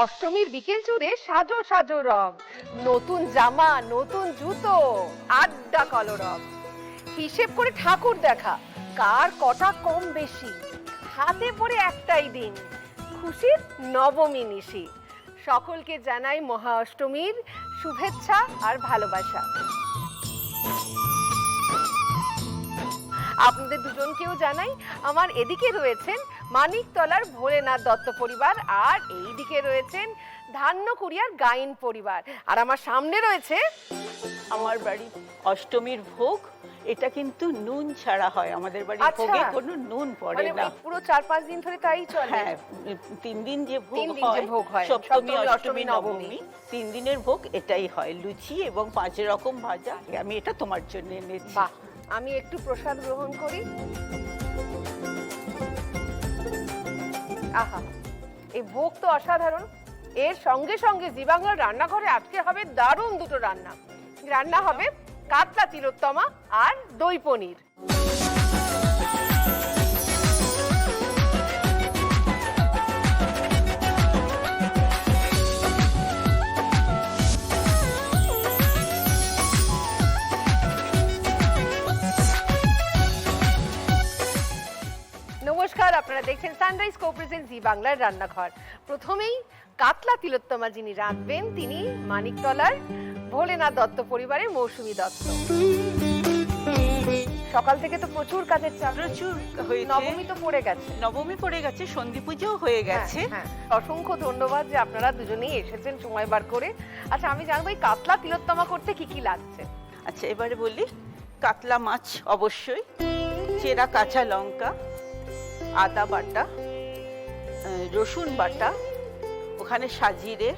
অষ্টমীর বিকেল জুড়ে সাজো সাজো রং, নতুন জামা নতুন জুতো, আড্ডা কলরব, হিসেব করে ঠাকুর দেখা, কার কটা কম বেশি, হাতে পড়ে একটাই দিন, খুশির নবমী নিশি। সকলকে জানাই মহা অষ্টমীর শুভেচ্ছা আর ভালোবাসা। আপনাদের দুজনকেও জানাই। আমার এদিকে রয়েছেন মানিকতলার ভোলেনাথ দত্ত পরিবার, আর এইদিকে রয়েছেন ধান্যকুড়িয়ার গাইন পরিবার, আর আমার সামনে রয়েছে আমার বাড়ি অষ্টমীর ভোগ। এটা কিন্তু নুন ছাড়া হয়, আমাদের বাড়ির আচ্ছা। ভোগে কোনো নুন পড়ে মানে না। পুরো 4-5 দিন ধরে তাই চলে। হ্যাঁ, 3 দিন যে তিন ভোগ দিন যে ভোগ হয়, সপ্তমী সপ্তমী, অষ্টমী নবমী 3 দিনের ভোগ এটাই হয়, লুচি এবং 5 রকম ভাজা। আমি এটা তোমার জন্য এনেছি। বাহ, আমি একটু প্রসাদ গ্রহণ করি। আহা, এই ভোগ তো অসাধারণ। এর সঙ্গে সঙ্গে জি বাংলার রান্নাঘরে আজকে হবে দারুণ দুটো রান্না। রান্না হবে কাতলা তিলোত্তমা আর দই পনির। নমস্কার, আপনারা দেখছেন সানরাইজ কো-প্রেজেন্ট জি বাংলার রান্নাঘর। প্রথমেই কাতলা তিলোত্তমা যিনি রাঁধবেন তিনি মানিকতলার ভোলেনাথ দত্ত পরিবারের মৌসুমী দত্ত। সকাল থেকে তো প্রচুর কাজের চাপ। প্রচুর হয়েছে। নবমী তো পড়ে গেছে। নবমী পড়ে গেছে, সন্ধি পুজোও হয়ে গেছে। হ্যাঁ, অসংখ্য ধন্যবাদ যে আপনারা দুজনেই এসেছেন সময় বার করে। আচ্ছা, আমি জানবো এই কাতলা তিলোত্তমা করতে কি কি লাগছে। আচ্ছা, এবারে বলি। কাতলা মাছ অবশ্যই, চেরা কাঁচা লঙ্কা, আদা বাটা, রসুন বাটা, ওখানে সাজিরে,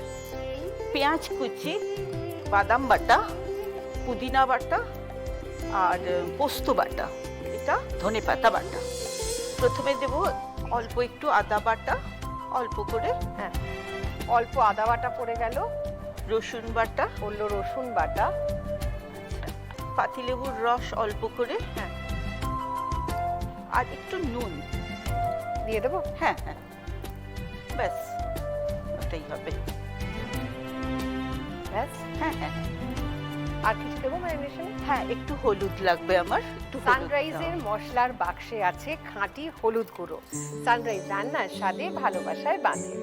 পেঁয়াজ কুচি, বাদাম বাটা, পুদিনা বাটা আর পোস্ত বাটা, এটা ধনেপাতা বাটা। প্রথমে দেব অল্প একটু আদা বাটা, অল্প করে। হ্যাঁ, অল্প আদা বাটা পড়ে গেল, রসুন বাটা, পড়লো রসুন বাটা, পাতিলেবুর রস অল্প করে। হ্যাঁ, আর একটু নুন দিয়ে দেবো। হ্যাঁ হ্যাঁ, ব্যাস ওটাই হবে। ব্যাস। হ্যাঁ হ্যাঁ আর কিছু দেবো ম্যারিনেশনে? হ্যাঁ, একটু হলুদ লাগবে আমার, একটু হলুদ সানরাইজের দাও। মশলার বাক্সে আছে খাঁটি হলুদ গুঁড়ো। সানরাইজ রান্নার স্বাদে ভালোবাসায় বাঁধে।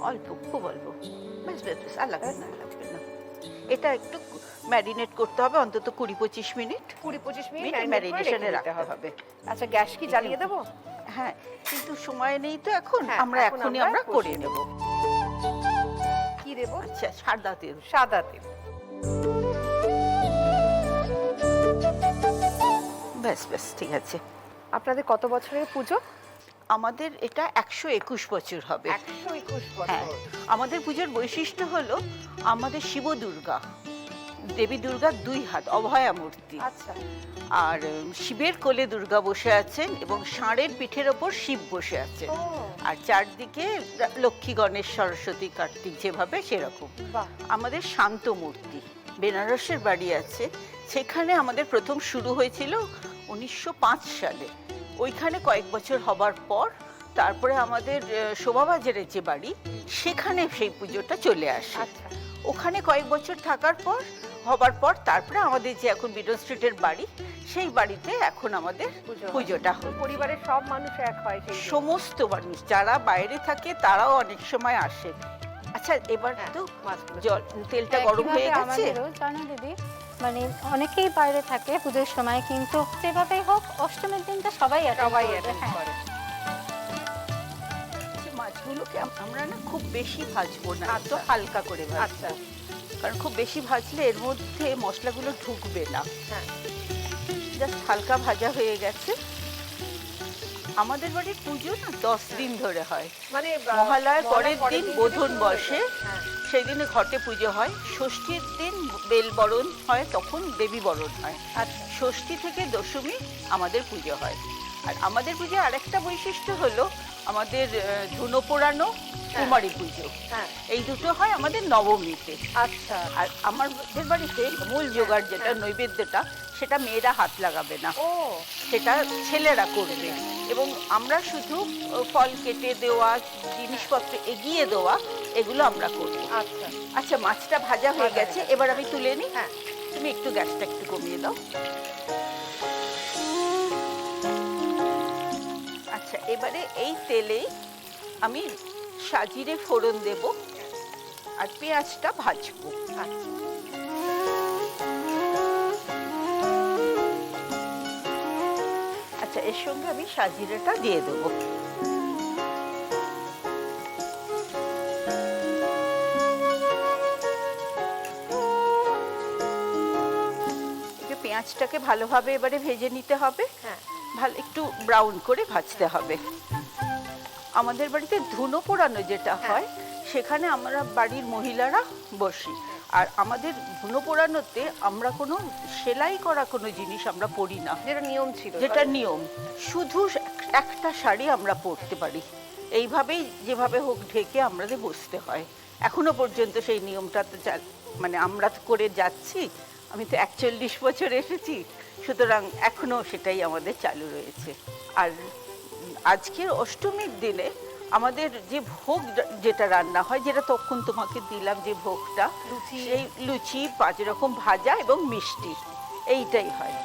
অল্প, খুব অল্প, ব্যাস ব্যাস ব্যাস, আর লাগবে না, আর লাগবে না। এটা একটু ম্যারিনেট করতে হবে অন্তত 20-25 মিনিট। 20-25 মিনিট ম্যারিনেশনে রাখতে হবে। আচ্ছা, গ্যাস কি জ্বালিয়ে দেবো? হ্যাঁ, কিন্তু সময় নেই তো এখন। হ্যাঁ, আমরা এখন এখনই আমরা করে কষিয়ে নেব। কি দেবো? আচ্ছা, সাদা তেল। সাদা তেল। ব্যাস ব্যাস, ঠিক আছে। আপনাদের কত বছরের পুজো? আমাদের এটা 121 বছর হবে। 121 হ্যাঁ, বছর। আমাদের পুজোর বৈশিষ্ট্য হলো আমাদের শিব দুর্গা, দেবী দুর্গা 2 হাত, অভয়া মূর্তি। আচ্ছা, আর শিবের কোলে দুর্গা বসে আছেন এবং ষাঁড়ের পিঠের ওপর শিব বসে আছেন। ও, আর চারদিকে লক্ষ্মী, গণেশ, সরস্বতী, কার্তিক যেভাবে সেরকম। বাহ। আমাদের শান্ত মূর্তি। বেনারসের বাড়ি আছে, সেখানে আমাদের প্রথম শুরু হয়েছিল 1905 সালে। ওইখানে কয়েক বছর হবার পর তারপরে আমাদের শোভাবাজারের যে বাড়ি, সেখানে সেই পুজোটা চলে আসে। আচ্ছা, ওখানে কয়েক বছর থাকার পর হবার পর তারপরে আমাদের যে এখন বিডন স্ট্রিটের বাড়ি, সেই বাড়িতে এখন আমাদের পুজোটা হয়। পরিবারের সব মানুষ এক হয় সেই দিন। সমস্ত মানুষ যারা বাইরে থাকে তারাও অনেক সময় আসে। আচ্ছা, এবার হ্যাঁ, তো মাছগুলো। জল, তেলটা গরম হয়ে গেছে। আমাদেরও জানো দিদি, মানে অনেকেই বাইরে থাকে পুজোর সময়, কিন্তু যেভাবেই হোক অষ্টমীর দিনটা সবাই সবাই attend attend হ্যাঁ। করে। মাছগুলোকে আমরা না খুব বেশি ভাজবো না, একটু আচ্ছা। হালকা করে ভাজবো। আচ্ছা, কারণ খুব বেশি ভাজলে এর মধ্যে মশলাগুলো ঢুকবে না। হ্যাঁ, জাস্ট হালকা ভাজা হয়ে গেছে। আমাদের বাড়ির পুজো না 10 দিন ধরে হয়। মানে মহালয়ার পরের দিন বোধন শুরু বসে, হয়ে যায়। হ্যাঁ, সেই দিনে ঘটে পুজো হয়। ষষ্ঠীর দিন বেল বরণ হয়, তখন দেবী বরণ হয়। আচ্ছা, ষষ্ঠী থেকে দশমী আমাদের পুজো হয়। আর আমাদের পুজো আরেকটা বৈশিষ্ট্য হলো আমাদের ধুনো পোড়ানো, কুমারী পুজো, হ্যাঁ এই দুটো হয় আমাদের নবমীতে। আচ্ছা আর আমাদের বাড়িতে মূল জোগাড় যেটা নৈবেদ্যটা, সেটা মেয়েরা হাত লাগাবে না, ও সেটা ছেলেরা করবে। এবং আমরা শুধু ফল কেটে দেওয়া, জিনিসপত্র এগিয়ে দেওয়া, এগুলো আমরা করবো। আচ্ছা আচ্ছা, মাছটা ভাজা হয়ে গেছে, এবার আমি তুলে নিই। হ্যাঁ তুমি একটু গ্যাসটা একটু কমিয়ে দাও। আচ্ছা, এবারে এই তেলেই আমি সাজিরে ফোড়ন দেব আর পেঁয়াজটা ভাজবো। আচ্ছা আচ্ছা, এর সঙ্গে আমি সাজিরেটা দিয়ে দেবো। পেঁয়াজটাকে ভালোভাবে এবারে ভেজে নিতে হবে। হ্যাঁ ভালো একটু ব্রাউন করে ভাজতে হবে। আমাদের বাড়িতে ধুনো পোড়ানো যেটা হয়, সেখানে আমরা বাড়ির মহিলারা বসি। আর আমাদের ধুনো পোড়ানোতে আমরা কোনো সেলাই করা কোনো জিনিস আমরা পরি না, যেটা নিয়ম ছিল, যেটা নিয়ম। শুধু একটা শাড়ি আমরা পরতে পারি, এইভাবেই যেভাবে হোক ঢেকে আমাদের বসতে হয়। এখনো পর্যন্ত সেই নিয়মটা তো মানে আমরা তো করে যাচ্ছি। আমি তো 41 বছর এসেছি, সুতরাং এখনো সেটাই আমাদের চালু রয়েছে। আর আজকের অষ্টমীর দিনে আমাদের যে ভোগ যেটা রান্না হয়, যেটা তখন তোমাকে দিলাম যে ভোগটা, লুচি। সেই লুচি, 5 রকম ভাজা এবং মিষ্টি, এইটাই হয়।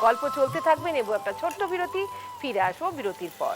গল্প চলতে থাকবে, নেবো একটা ছোট্ট বিরতি, ফিরে আসবো বিরতির পর।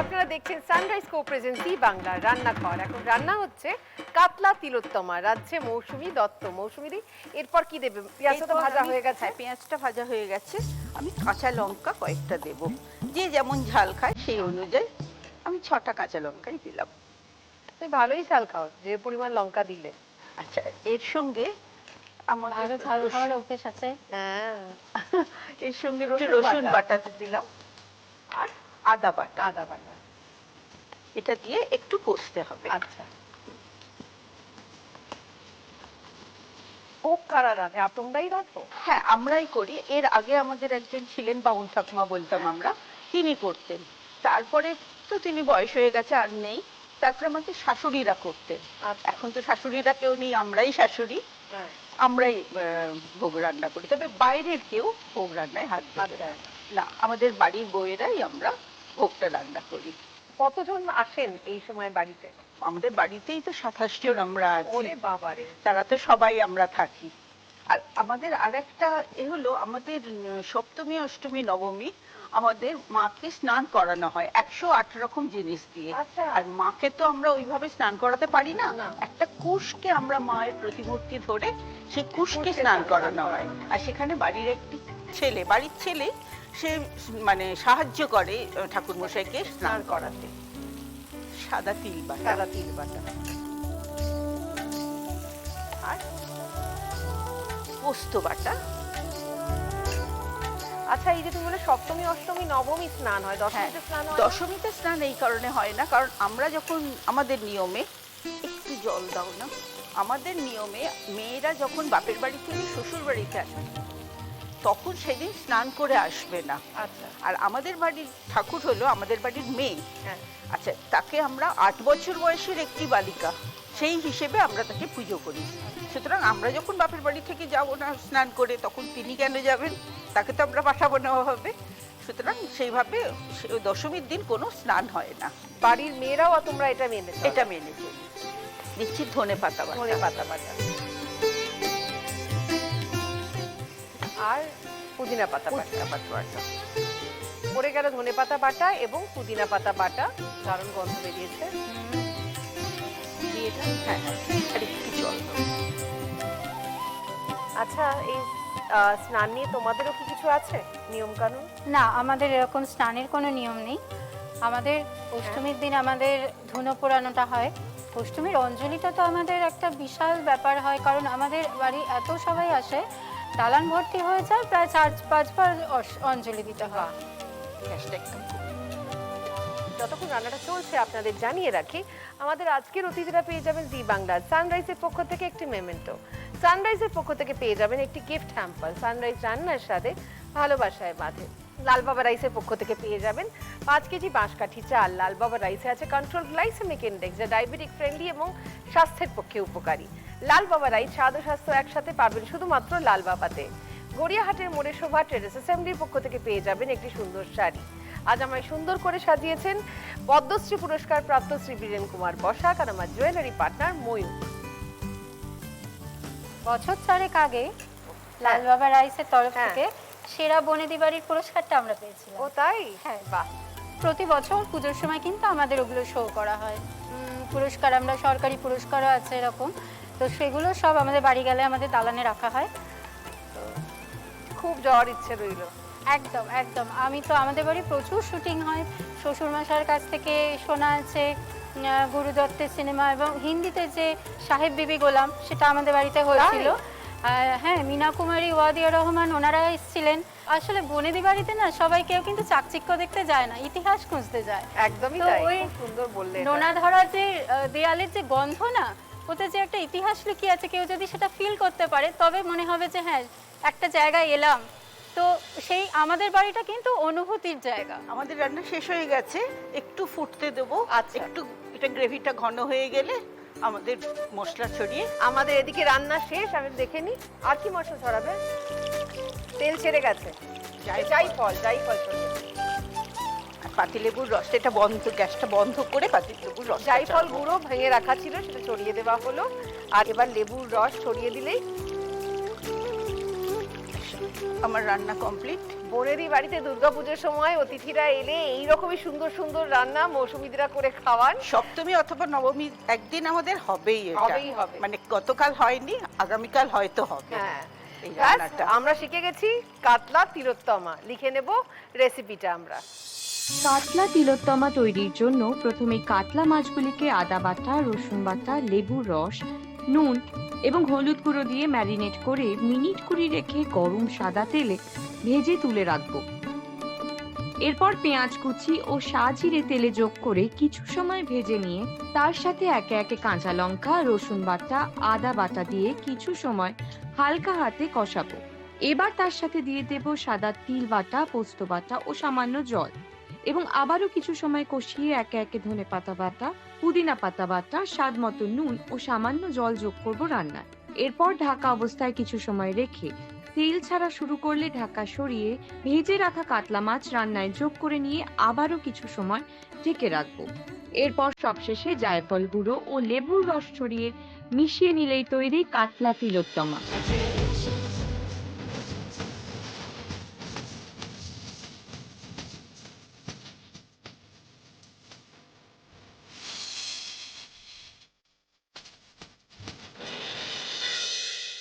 আপনারা দেখছেন সানরাইজ কো প্রেজেন্সি বাংলার রান্নাঘর। এখন রান্না হচ্ছে কাতলা তিলোত্তমা, রাঁধছে মৌসুমী দত্ত। মৌসুমী দি, এরপর কি দেবে? পেঁয়াজটা তো ভাজা হয়ে গেছে। হ্যাঁ, পেঁয়াজটা ভাজা হয়ে গেছে। আমি কাঁচা লঙ্কা কয়েকটা দেব, যে যেমন ঝাল খায় সেই অনুযায়ী। আমি 6টা কাঁচা লঙ্কাই দিলাম। তুমি ভালোই ঝাল খাও, যে পরিমাণ লঙ্কা দিলে। আচ্ছা, এর সঙ্গে আমার ভালো ঝাল খাওয়ার অভ্যেস আছে। হ্যাঁ, এর সঙ্গে একটু রসুন বাটাতে দিলাম আর আদা বাটা। আদা বাটা। এটা দিয়ে একটু কষতে হবে। আচ্ছা, ভোগ কারা রাঁধে? তোমরাই রাঁধো? হ্যাঁ, আমরাই করি। এর আগে আমাদের একজন ছিলেন, বাউন ঠাকুমা বলতাম আমরা, তিনি করতেন। তারপরে তো তিনি বয়স হয়ে গেছে, আর নেই। তারপরে আমাদের শাশুড়িরা করতেন। আচ্ছা। এখন তো শাশুড়িরা কেউ নেই, আমরাই শাশুড়ি, হ্যাঁ। আমরাই ভোগ রান্না করি। তবে বাইরের কেউ ভোগ রান্নায় হাত দেবে আচ্ছা। না, আমাদের বাড়ির বউয়েরাই আমরা ভোগটা রান্না করি। কতজন আসেন এই সময় বাড়িতে? আমাদের বাড়িতেই তো 27 জন আমরা আছি। ওরে বাবারে! তারা তো সবাই আমরা থাকি। আর আমাদের আরেকটা হলো, আমাদের সপ্তমী, অষ্টমী, নবমী আমাদের মাকে স্নান করানো হয় 108 রকম জিনিস দিয়ে। আচ্ছা। আর মাকে তো আমরা ওইভাবে স্নান করাতে পারি না। না। একটা কুশকে আমরা মায়ের প্রতিমূর্তি ধরে সেই কুশকে স্নান করানো হয়। আর সেখানে বাড়ির একটি ছেলে, বাড়ির ছেলে, সে মানে সাহায্য করে ঠাকুর মশাইকে স্নান করাতে। সাদা তিল বাটা। সাদা তিল বাটা। আর পোস্ত বাটা। আচ্ছা, এই যে তুমি বলে সপ্তমী, অষ্টমী, নবমী স্নান হয়, দশমীতে স্নান হয় না? দশমীতে স্নান এই কারণে হয় না, কারণ আমরা যখন আমাদের নিয়মে, একটু জল দাও না, আমাদের নিয়মে মেয়েরা যখন বাপের বাড়ি থেকে শ্বশুর বাড়িতে আসে, তখন সেদিন স্নান করে আসবে না। আচ্ছা। আর আমাদের বাড়ির ঠাকুর হলো আমাদের বাড়ির মেয়ে। হ্যাঁ। আচ্ছা, তাকে আমরা 8 বছর বয়সের একটি বালিকা, সেই হিসেবে আমরা তাকে পুজো করি। সুতরাং আমরা যখন বাপের বাড়ি থেকে যাব না স্নান করে, তখন তিনি কেন যাবেন? তাকে তো আমরা পাঠাবো না হবে। সুতরাং সেইভাবে দশমীর দিন কোনো স্নান হয় না। বাড়ির মেয়েরাও তোমরা এটা মেনে চলো? এটা মেনে চলি। দিচ্ছি ধনে পাতা বাটা। ধনে পাতা বাটা আর পুদিনা পাতা বাটা। পুদিনা পাতা বাটা পড়ে গেল ধনে পাতা বাটা এবং পুদিনা পাতা বাটা। দারুণ গন্ধ বেরিয়েছে। দিয়ে দাও। হ্যাঁ, আর একটু জল দাও। আচ্ছা, এই স্নান নিয়ে তোমাদেরও কি কিছু আছে নিয়ম কানুন? না, আমাদের এরকম স্নানের কোনো নিয়ম নেই। আমাদের অষ্টমীর দিন আমাদের ধুনো পোড়ানোটা হয়। অষ্টমীর অঞ্জলিটা তো আমাদের একটা বিশাল ব্যাপার হয়, কারণ আমাদের বাড়ি এত সবাই আসে দালান ভর্তি হয়ে যায়, প্রায় 4-5 বার অঞ্জলি দিতে হয়। গ্যাসটা একটু যতক্ষণ রান্নাটা চলছে আপনাদের জানিয়ে রাখি, আমাদের আজকের অতিথিরা পেয়ে যাবেন জি বাংলা সানরাইজের পক্ষ থেকে একটি মেমেন্টো, সানরাইজের পক্ষ থেকে পেয়ে যাবেন একটি গিফট হ্যাম্পার, সানরাইজ রান্নার সাথে ভালোবাসায় বাঁধে। লাল বাবা রাইসের পক্ষ থেকে পেয়ে যাবেন 5 কেজি বাঁশকাঠি চাল। লাল বাবা রাইসে আছে কন্ট্রোল গ্লাইসেমিক ইন্ডেক্স, যা ডায়াবেটিক ফ্রেন্ডলি এবং স্বাস্থ্যের পক্ষে উপকারী। লাল বাবা রাইস স্বাদ ও স্বাস্থ্য একসাথে পাবেন শুধুমাত্র লাল বাবাতে। গড়িয়াহাটের মোড়ে শোভা ট্রেডার্স অ্যাসেম্বলির পক্ষ থেকে পেয়ে যাবেন একটি সুন্দর শাড়ি। আজ আমায় সুন্দর করে সাজিয়েছেন পদ্মশ্রী পুরস্কার প্রাপ্ত শ্রী বীরেন কুমার বসাক আর আমার জুয়েলারি পার্টনার ময়ূর। বছর 4 আগে লাল বাবা রাইসের তরফ থেকে সেরা বনেদি বাড়ির পুরস্কারটা আমরা পেয়েছিলাম। ও তাই? হ্যাঁ। বাহ। প্রতি বছর পুজোর সময় কিন্তু আমাদের ওগুলো শো করা হয়, পুরস্কার, আমরা সরকারি পুরস্কারও আছে এরকম, তো সেগুলো সব আমাদের বাড়ি গেলে আমাদের দালানে রাখা হয়। খুব যাওয়ার ইচ্ছে রইলো। একদম একদম, আমি তো আমাদের বাড়ি প্রচুর শুটিং হয়, শ্বশুরমশাইয়ের কাছ থেকে শোনা আছে গুরু দত্তের সিনেমা এবং হিন্দিতে যে সাহেব বিবি গোলাম সেটা আমাদের বাড়িতে হয়েছিল। হ্যাঁ, মীনা কুমারী, ওয়াদিয়া রহমান ওনারা এসেছিলেন। আসলে বনেদি বাড়িতে না সবাই কেউ কিন্তু চাকচিক্য দেখতে যায় না, ইতিহাস খুঁজতে যায়। একদমই তো তাই, ওই খুব সুন্দর বললে। নোনা ধরা যে দেয়ালের যে গন্ধ না, ওতে যে একটা ইতিহাস লুকিয়ে আছে, কেউ যদি সেটা ফিল করতে পারে তবে মনে হবে যে হ্যাঁ একটা জায়গায় এলাম। তো সেই আমাদের বাড়িটা কিন্তু অনুভূতির জায়গা। আমাদের রান্না শেষ হয়ে গেছে, একটু ফুটতে দেবো। আচ্ছা। একটু এটা গ্রেভিটা ঘন হয়ে গেলে আমাদের মশলা ছড়িয়ে। আমাদের এদিকে রান্না শেষ, আমি দেখে নি আর কি মশলা ছড়াবে। তেল ছেড়ে গেছে, জাইফল ছড়িয়ে। আর পাতিলেবুর রসটা, এটা বন্ধ, গ্যাসটা বন্ধ করে পাতিলেবুর রস, জাইফল গুঁড়ো ভেঙে রাখা ছিল সেটা ছড়িয়ে দেওয়া হলো। আর এবার লেবুর রস ছড়িয়ে দিলেই আমার রান্না কমপ্লিট। বোনেরই বাড়িতে দুর্গাপুজোর সময় অতিথিরা এলে এইরকমই সুন্দর সুন্দর রান্না মৌসুমীদিরা করে খাওয়ান। সপ্তমী অথবা নবমী একদিন আমাদের হবেই, হবেই হবে। মানে গতকাল হয়নি, আগামীকাল হয়তো হবে। হ্যাঁ, এই ব্যাস, রান্নাটা আমরা শিখে গেছি কাতলা তিলোত্তমা। লিখে নেব রেসিপিটা আমরা। কাতলা তিলোত্তমা তৈরির জন্য প্রথমে কাতলা মাছগুলিকে আদা বাটা, রসুন বাটা, লেবুর রস, নুন এবং হলুদ গুঁড়ো দিয়ে ম্যারিনেট করে মিনিট 20 রেখে গরম সাদা তেলে ভেজে তুলে রাখবো। এরপর পেঁয়াজ কুচি ও সাজিরে তেলে যোগ করে কিছু সময় ভেজে নিয়ে তার সাথে একে একে কাঁচা লঙ্কা, রসুন বাটা, আদা বাটা দিয়ে কিছু সময় হালকা হাতে কষাবো। এবার তার সাথে দিয়ে দেব সাদা তিল বাটা, পোস্ত বাটা ও সামান্য জল এবং আবারও কিছু সময় কষিয়ে একে একে ধনে পাতা বাটা, পুদিনা পাতা বাটা, স্বাদ মতো নুন ও সামান্য জল যোগ করব রান্নায়। এরপর ঢাকা অবস্থায় কিছু সময় রেখে তেল ছাড়া শুরু করলে ঢাকা সরিয়ে ভেজে রাখা কাতলা মাছ রান্নায় যোগ করে নিয়ে আবারও কিছু সময় ঢেকে রাখবো। এরপর সবশেষে জায়ফল গুঁড়ো ও লেবুর রস ছড়িয়ে মিশিয়ে নিলেই তৈরি কাতলা তিলোত্তমা।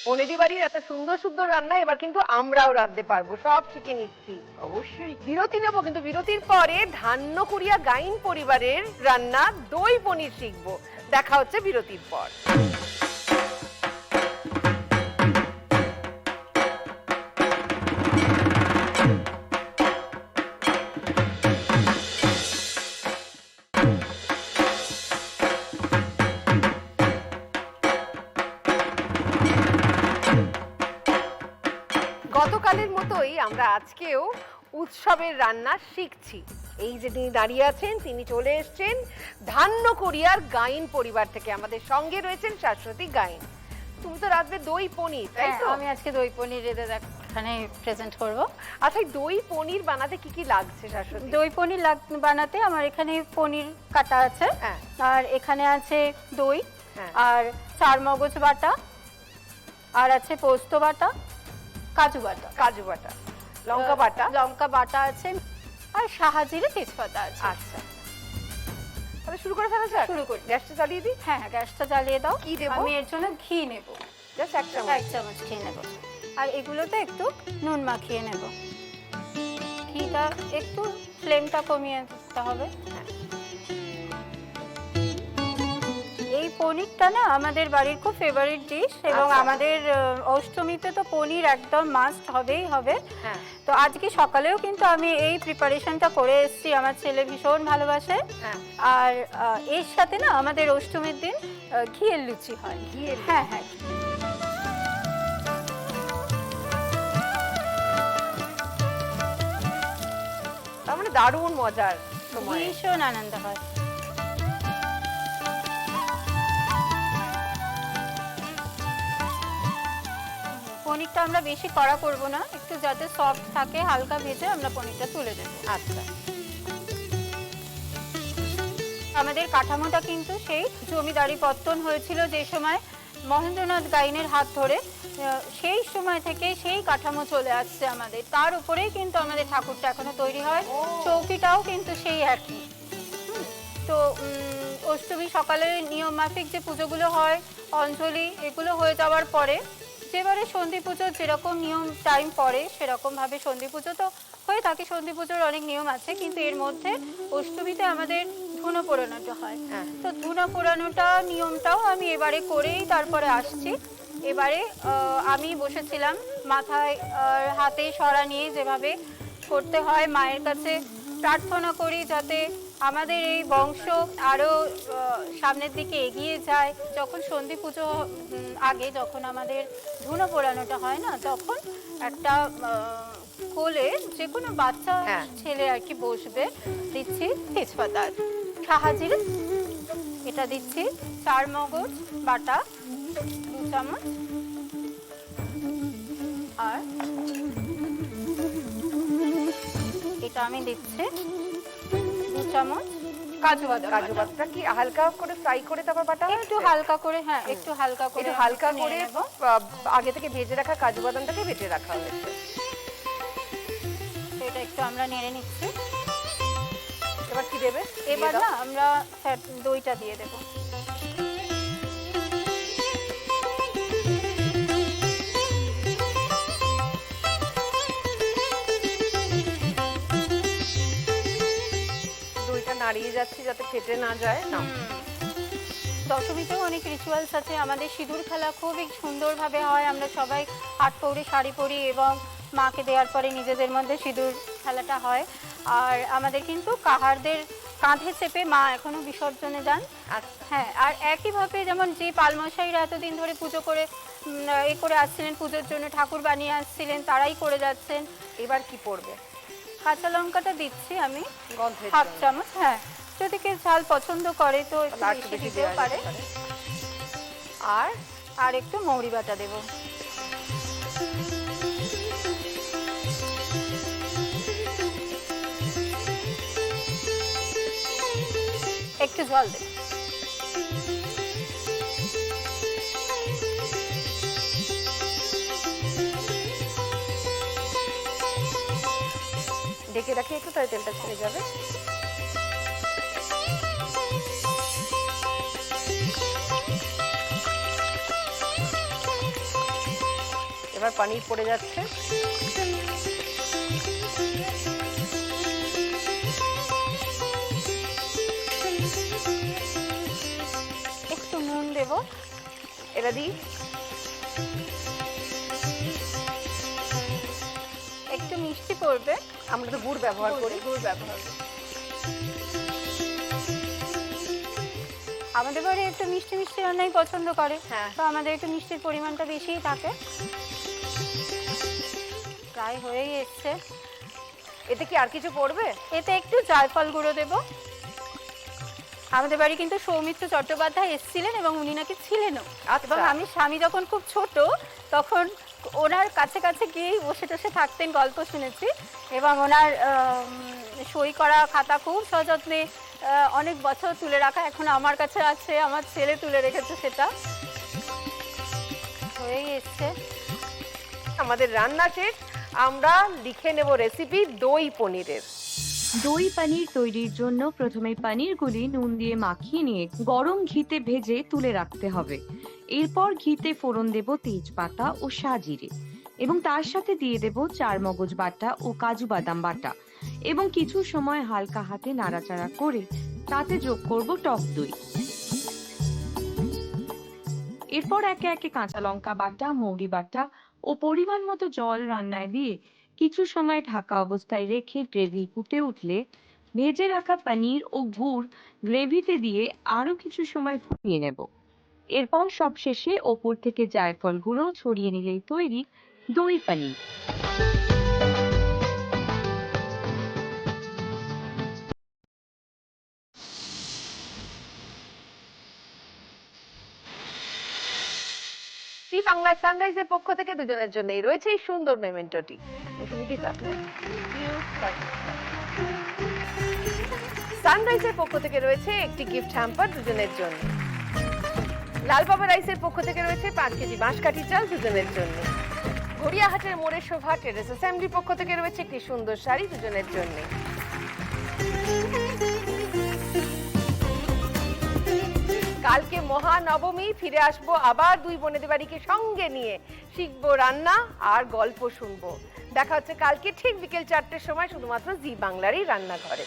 বনেদি বাড়ির এত সুন্দর সুন্দর রান্না এবার কিন্তু আমরাও রাঁধতে পারবো, সব শিখে নিচ্ছি। অবশ্যই। বিরতি নেবো, কিন্তু বিরতির পরে ধান্যকুড়িয়া গাইন পরিবারের রান্না দই পনির শিখবো। দেখা হচ্ছে বিরতির পর। গতকালের মতোই আমরা আজকেও উৎসবের রান্না শিখছি। এই যে তিনি দাঁড়িয়ে আছেন, তিনি চলে এসেছেন ধান্যকুড়িয়ার গাইন পরিবার থেকে। আমাদের সঙ্গে রয়েছেন শাশ্বতী গাইন। তুমি তো রাঁধবে দই পনির, তাই তো? আমি আজকে দই পনির রেঁধে এখানে প্রেজেন্ট করব। আচ্ছা, দই পনির বানাতে কি কি লাগছে শাশ্বতী? দই পনির বানাতে আমার এখানে পনির কাটা আছে, হ্যাঁ। আর এখানে আছে দই, হ্যাঁ। আর চারমগজ বাটা, আর আছে পোস্ত বাটা, কাজু বাটা, লঙ্কা বাটা আছে, আর সাহাজিরে তেজপাতা আছে। আচ্ছা, তাহলে শুরু করে ফেলা যাক। শুরু করি। গ্যাসটা জ্বালিয়ে দিই। হ্যাঁ, গ্যাসটা জ্বালিয়ে দাও। কি দেবো? আমি এর জন্য ঘি নেব, জাস্ট 1 চামচ। 1 চামচ ঘি নেব, আর এগুলোতে একটু নুন মাখিয়ে নেব। ঘিটা একটু ফ্লেমটা কমিয়ে দিতে হবে। এই পনিরটা না আমাদের বাড়ির খুব ফেভারিট ডিশ এবং আচ্ছা। আমাদের অষ্টমীতে তো পনির একদম মাস্ট হবেই হবে। হ্যাঁ তো আজকে সকালেও কিন্তু আমি এই প্রিপারেশনটা করে এসেছি, আমার ছেলে ভীষণ ভালোবাসে। হ্যাঁ আর এর সাথে না আমাদের অষ্টমীর দিন ঘিয়ের লুচি হয়। ঘিয়ের হ্যাঁ হ্যাঁ, তার মানে দারুণ মজার সময়। ভীষণ আনন্দ হয়। পনিরটা আমরা বেশি কড়া করব না, একটু যাতে সফট থাকে হালকা ভেজে আমরা পনিরটা তুলে দেব। আচ্ছা আমাদের কাঠামোটা কিন্তু সেই জমিদারি পত্তন হয়েছিল যে সময় মহেন্দ্রনাথ গাইনের হাত ধরে, সেই সময় থেকে সেই কাঠামো চলে আসছে আমাদের। তার উপরেই কিন্তু আমাদের ঠাকুরটা এখনো তৈরি হয়, চৌকিটাও কিন্তু সেই একই। তো অষ্টমী সকালে নিয়ম মাফিক যে পুজোগুলো হয়, অঞ্জলি এগুলো হয়ে যাওয়ার পরে যেবারে সন্ধি পুজোর যেরকম নিয়ম টাইম পড়ে সেরকমভাবে সন্ধি পুজো তো হয়ে থাকে। সন্ধি পুজোর অনেক নিয়ম আছে, কিন্তু এর মধ্যে অষ্টমীতে আমাদের ধুনো পোড়ানোটা হয়। হ্যাঁ। তো ধুনো পোড়ানোটা নিয়মটাও আমি এবারে করেই তারপরে আসছি। এবারে আমি বসেছিলাম মাথায় হাতে সরা নিয়ে, যেভাবে করতে হয় মায়ের কাছে প্রার্থনা করি যাতে আমাদের এই বংশ আরও সামনের দিকে এগিয়ে যায়। যখন সন্ধি পুজো আগে যখন আমাদের ধুনো পোড়ানোটা হয় না, তখন একটা কোলে যে কোনো বাচ্চা হ্যাঁ। ছেলে আর কি বসবে। দিচ্ছি তেজপাতা, সাহাজির এটা দিচ্ছি, 4 মগজ বাটা 2 চামচ, আর এটা আমি দিচ্ছি 2 চামচ কাজু বাদাম। কাজু বাদামটা কি হালকা করে ফ্রাই করে তারপর বাটা হয়? একটু হালকা করে, হ্যাঁ একটু হালকা করে, একটু হালকা নেড়ে করে নেব। আগে থেকে ভেজে রাখা কাজু বাদামটাকে বেটে রাখা হয়েছে। তো এটা একটু আমরা নেড়ে নিচ্ছি। এবার কি দেবে? এবার দিয়ে না দাও। আমরা দইটা দিয়ে দেবো। দইটা নাড়িয়ে যাচ্ছি যাতে ফেটে না যায় না। দশমীতেও অনেক রিচুয়ালস আছে। আমাদের সিঁদুর খেলা খুবই সুন্দরভাবে হয়। আমরা সবাই হাত পৌড়ে শাড়ি পরি এবং মাকে দেওয়ার পরে নিজেদের মধ্যে সিঁদুর খেলাটা হয়। আর আমাদের কিন্তু কাহারদের কাঁধে চেপে মা এখনো বিসর্জনে যান। আচ্ছা হ্যাঁ, আর একইভাবে যেমন যে পালমশাইরা এতদিন ধরে পুজো করে এ করে আসছিলেন, পুজোর জন্য ঠাকুর বানিয়ে আসছিলেন, তারাই করে যাচ্ছেন। এবার কি পড়বে? কাঁচা লঙ্কাটা দিচ্ছি আমি গন্ধের 1/2 জন্য। চামচ। হ্যাঁ, যদি কেউ ঝাল পছন্দ করে তো একটু তাহলে আর একটু বেশি বেশি দিতেও দেওয়া পারে। যেতে পারে। আর আর একটু মৌরি বাটা দেব। একটু জল দেব। ঢেকে রাখি একটু, তাই তেলটা ছেড়ে যাবে। এবার পানির পড়ে যাচ্ছে। একটু নুন দেব। এটা দিই। একটু মিষ্টি পড়বে। আমরা তো গুড় ব্যবহার করি। গুড় ব্যবহার করি। আমাদের বাড়ি একটু মিষ্টি মিষ্টি রান্নাই পছন্দ করে। হ্যাঁ। তো আমাদের একটু মিষ্টির পরিমাণটা বেশিই থাকে। প্রায় হয়েই এসছে। এতে কি আর কিছু পড়বে? এতে একটু জায়ফল গুঁড়ো দেব। আমাদের বাড়ি কিন্তু সৌমিত্র চট্টোপাধ্যায় এসেছিলেন এবং উনি নাকি ছিলেনও। আচ্ছা। এবং স্বামী যখন খুব ছোট তখন ওনার কাছে কাছে গিয়েই বসে টসে থাকতেন, গল্প শুনেছি। এবং ওনার সই করা খাতা খুব সযত্নে অনেক বছর তুলে রাখা, এখন আমার কাছে আছে, আমার ছেলে তুলে রেখেছে সেটা। হয়েই এসছে। আমাদের রান্না শেষ। আমরা লিখে নেব রেসিপি দই পনিরের। দই পনির তৈরির জন্য প্রথমে পনিরগুলি নুন দিয়ে মাখিয়ে নিয়ে গরম ঘিতে ভেজে তুলে রাখতে হবে। এরপর ঘিতে ফোড়ন দেব তেজপাতা ও সাজিরে এবং তার সাথে দিয়ে দেব 4 মগজ বাটা ও কাজু বাদাম বাটা এবং কিছু সময় হালকা হাতে নাড়াচাড়া করে তাতে যোগ করব টক দই। এরপর একে একে কাঁচা লঙ্কা বাটা, মৌরি বাটা ও পরিমাণ মতো জল রান্নায় দিয়ে কিছু সময় ঢাকা অবস্থায় রেখে গ্রেভি ফুটে উঠলে ভেজে রাখা পনির ও গুড় গ্রেভিতে দিয়ে আরো কিছু সময় ফুটিয়ে নেব। এরপর সবশেষে ওপর থেকে জায়ফল গুঁড়ো ছড়িয়ে নিলেই তৈরি দই পনির। জি বাংলা সানরাইজের পক্ষ থেকে দুজনের জন্যই রয়েছে এই সুন্দর মেমেন্টোটি। সানরাইজের পক্ষ থেকে রয়েছে একটি গিফট হ্যাম্পার দুজনের জন্য। লালবাবা রাইসের পক্ষ থেকে রয়েছে 5 কেজি বাঁশকাঠি চাল দুজনের জন্য। গড়িয়াহাটের মোড়ের শোভা টেরেস অ্যাসেম্বলির পক্ষ থেকে রয়েছে একটি সুন্দর শাড়ি দুজনের জন্য। কালকে মহানবমী, ফিরে আসবো আবার দুই বোনেদের বাড়িকে সঙ্গে নিয়ে, শিখবো রান্না আর গল্প শুনবো। দেখা হচ্ছে কালকে ঠিক বিকেল 4টের সময় শুধুমাত্র জি বাংলারই রান্নাঘরে।